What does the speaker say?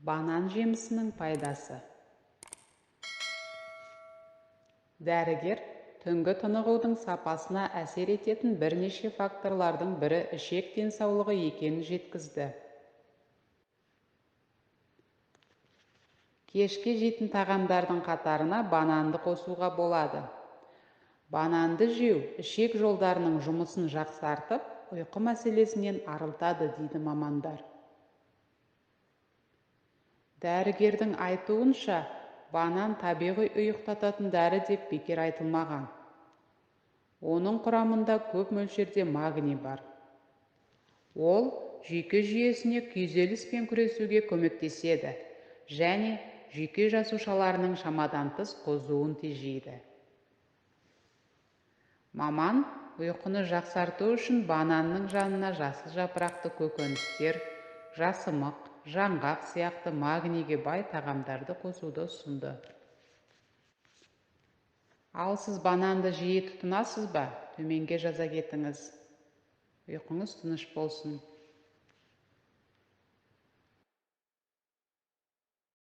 Банан жемісінің пайдасы. Дәрігер түнгі тынығудың сапасына әсер ететін бірнеше факторлардың бірі ішек денсаулығы екенін жеткізді. Кешке жейтін тағамдардың қатарына бананды қосуға болады. Бананды жеу ішек жолдарының жұмысын жақсартып, ұйқы мәселесінен арылтады дейді мамандар. Дәрігердің айтуынша, банан табиғи ұйықтататын дәрі деп бекер айтылмаған. Оның құрамында көп мөлшерде магний бар. Ол жүйке жүйесіне күйзеліспен күресуге көмектеседі және жүйке жасушаларының шамадан тыс қозуын тежейді. Маман ұйқыны жақсарту үшін бананның жанына жасыл жапырақты көкөністер, жасымық, жаңғақ сияқты магнийге бай тағамдарды қосуды ұсынды. Ал сіз бананды жиі тұтынасыз ба? Төменге жаза кетіңіз. Ұйқыңыз тыныш болсын.